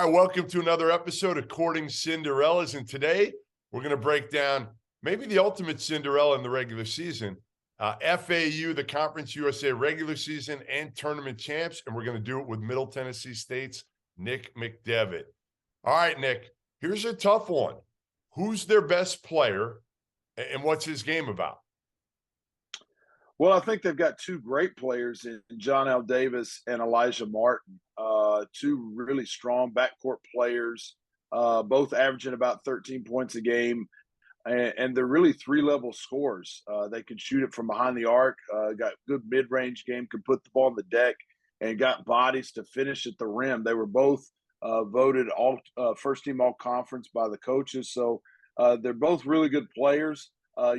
All right, welcome to another episode of Courting Cinderellas, and today we're going to break down maybe the ultimate Cinderella in the regular season, FAU, the Conference USA regular season and tournament champs, and we're going to do it with Middle Tennessee State's Nick McDevitt. All right, Nick, here's a tough one. Who's their best player, and what's his game about? Well, I think they've got two great players in John L. Davis and Elijah Martin, two really strong backcourt players, both averaging about 13 points a game, and they're really three-level scorers. They can shoot it from behind the arc, got good mid-range game, can put the ball on the deck, and got bodies to finish at the rim. They were both voted all first-team all-conference by the coaches, so they're both really good players.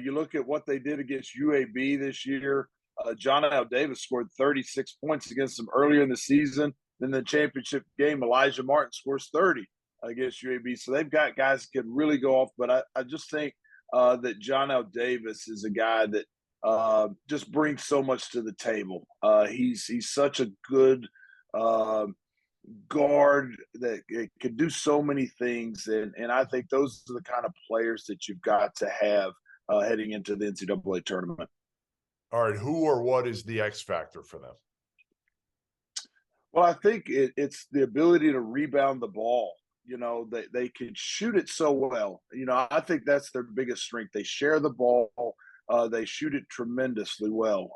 You look at what they did against UAB this year. John L. Davis scored 36 points against them earlier in the season. Then the championship game, Elijah Martin scores 30 against UAB. So they've got guys that could really go off. But I just think that John L. Davis is a guy that just brings so much to the table. He's such a good guard that can do so many things. And I think those are the kind of players that you've got to have heading into the NCAA tournament. All right, who or what is the X factor for them? Well, I think it's the ability to rebound the ball. You know, they can shoot it so well. You know, I think that's their biggest strength. They share the ball. They shoot it tremendously well.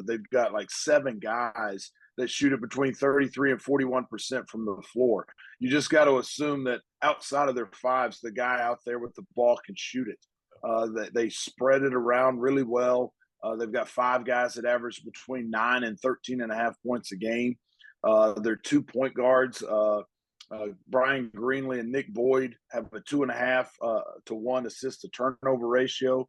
They've got like 7 guys that shoot it between 33 and 41% from the floor. You just got to assume that outside of their fives, the guy out there with the ball can shoot it. They spread it around really well. They've got 5 guys that average between 9 and 13.5 points a game. Their 2 point guards, Brian Greenlee and Nick Boyd, have a 2.5 to 1 assist to turnover ratio.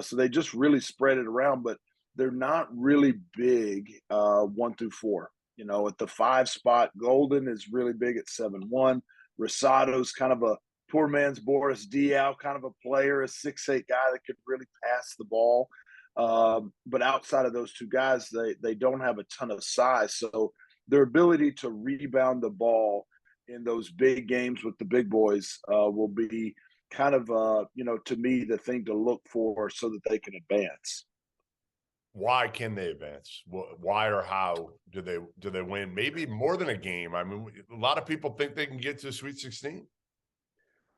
So they just really spread it around, but they're not really big 1 through 4. You know, at the 5 spot, Golden is really big at 7'1". Rosado's kind of a poor man's Boris Diaw, kind of a player, a 6'8" guy that could really pass the ball. But outside of those 2 guys, they don't have a ton of size. So their ability to rebound the ball in those big games with the big boys will be kind of, to me, the thing to look for so that they can advance. Why can they advance? Why or how do they win? Maybe more than a game. I mean, a lot of people think they can get to the Sweet 16.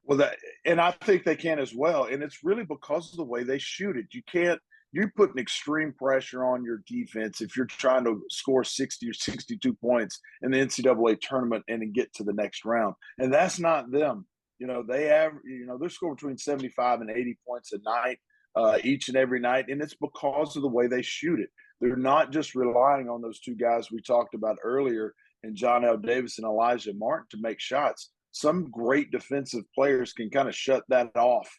Well, and I think they can as well. And it's really because of the way they shoot it. You're putting extreme pressure on your defense if you're trying to score 60 or 62 points in the NCAA tournament and then get to the next round. And that's not them. You know, they're scoring between 75 and 80 points a night, each and every night. And it's because of the way they shoot it. They're not just relying on those 2 guys we talked about earlier in John L. Davis and Elijah Martin to make shots. Some great defensive players can kind of shut that off.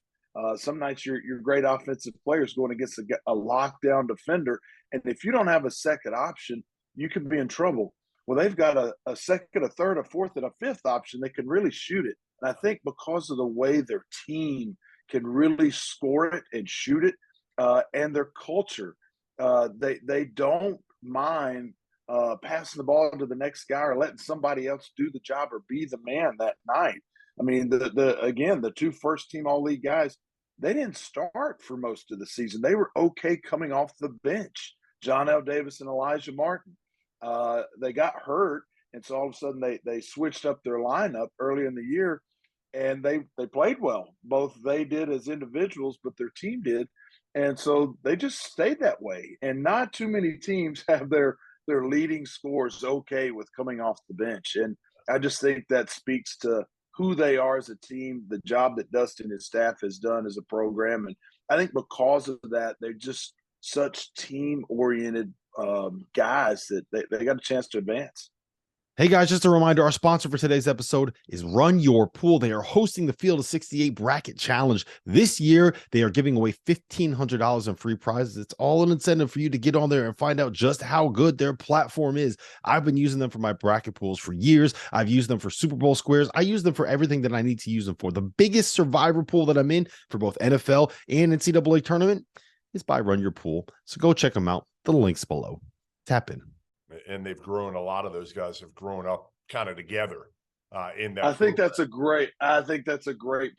Some nights your great offensive players going against a lockdown defender, and if you don't have a second option, you could be in trouble. Well, they've got a second, a third, a fourth, and a fifth option that can really shoot it. And I think because of the way their team can really score it and shoot it, and their culture, they don't mind passing the ball to the next guy or letting somebody else do the job or be the man that night. I mean, the 2 first-team all-league guys, they didn't start for most of the season. They were okay coming off the bench, John L. Davis and Elijah Martin. They got hurt, and so all of a sudden they switched up their lineup early in the year, and they played well. Both they did as individuals, but their team did. And so they just stayed that way. And not too many teams have their leading scores okay with coming off the bench. And I just think that speaks to who they are as a team, the job that Dustin and his staff has done as a program. And I think because of that, they're just such team-oriented guys that they got a chance to advance. Hey guys, just a reminder, our sponsor for today's episode is Run Your Pool. They are hosting the Field of 68 Bracket Challenge. This year, they are giving away $1,500 in free prizes. It's all an incentive for you to get on there and find out just how good their platform is. I've been using them for my bracket pools for years. I've used them for Super Bowl squares. I use them for everything that I need to use them for. The biggest survivor pool that I'm in for both NFL and NCAA tournament is by Run Your Pool. So go check them out. The link's below. Tap in. And they've grown, a lot of those guys have grown up kind of together. in that. I think that's a great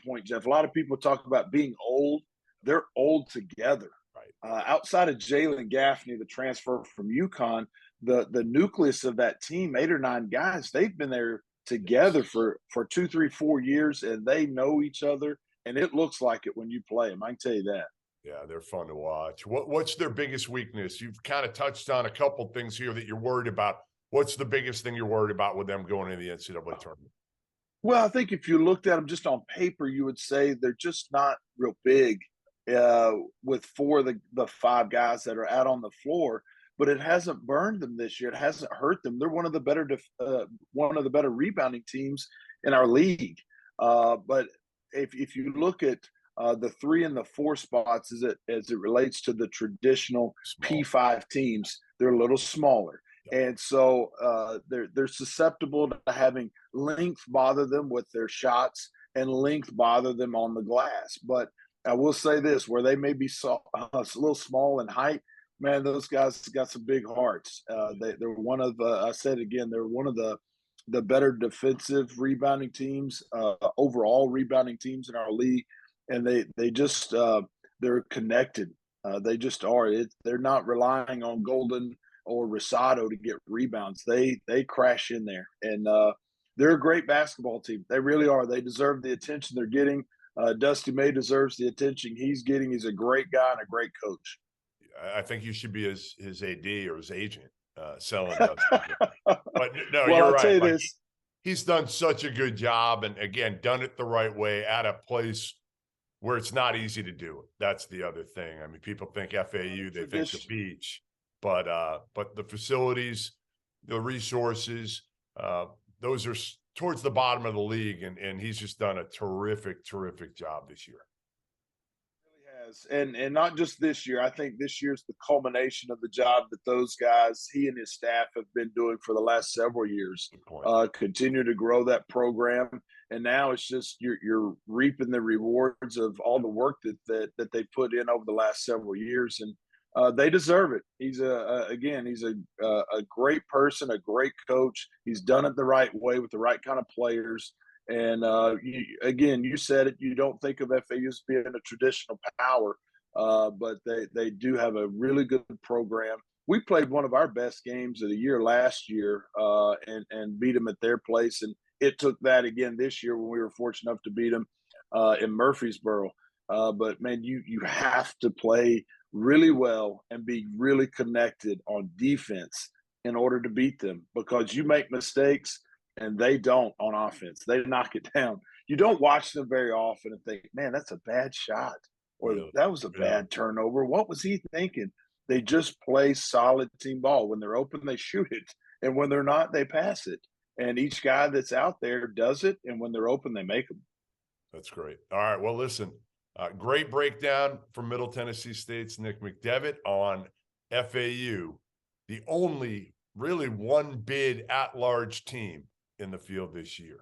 point, Jeff. A lot of people talk about being old. They're old together. Right. Outside of Jalen Gaffney, the transfer from UConn, the nucleus of that team, 8 or 9 guys, they've been there together for 2, 3, 4 years, and they know each other, and it looks like it when you play them. I can tell you that. Yeah, they're fun to watch. What's their biggest weakness? You've kind of touched on a couple things here that you're worried about. What's the biggest thing you're worried about with them going into the NCAA tournament? Well, I think if you looked at them just on paper, you would say they're just not real big with 4 of the 5 guys that are out on the floor. But it hasn't burned them this year. It hasn't hurt them. They're one of the better rebounding teams in our league. But if you look at the 3 and the 4 spots as it relates to the traditional P5 teams, they're a little smaller. And so they're susceptible to having length bother them with their shots and length bother them on the glass. But I will say this, where they may be a little small in height, man, those guys got some big hearts. They're one of I said again, they're one of the better defensive rebounding teams, overall rebounding teams in our league, and they just they're connected. They just are. They're not relying on Golden or Rosado to get rebounds. They crash in there, and they're a great basketball team. They really are. They deserve the attention they're getting. Dusty May deserves the attention he's getting. He's a great guy and a great coach. I think you should be his AD or his agent selling Dusty. But no, well, you're I'll right. tell you like, this. He's done such a good job, and again, done it the right way at a place where it's not easy to do it. That's the other thing. I mean, people think FAU, they think the beach, but the facilities, the resources, those are towards the bottom of the league, and he's just done a terrific job this year. And not just this year. I think this year's the culmination of the job that those guys, he and his staff, have been doing for the last several years. Continue to grow that program, and now it's just you're reaping the rewards of all the work that they put in over the last several years, and they deserve it. He's a great person, a great coach. He's done it the right way with the right kind of players. And you said it. You don't think of FAU as being a traditional power, but they do have a really good program. We played one of our best games of the year last year, and beat them at their place. And it took that again this year when we were fortunate enough to beat them in Murfreesboro. But man, you have to play really well and be really connected on defense in order to beat them, because you make mistakes and they don't on offense. They knock it down. You don't watch them very often and think, man, that's a bad shot, or that was a bad turnover. What was he thinking? They just play solid team ball. When they're open, they shoot it. And when they're not, they pass it. And each guy that's out there does it. And when they're open, they make them. That's great. All right. Well, listen, great breakdown from Middle Tennessee State's Nick McDevitt on FAU, the only really one bid at-large team in the field this year.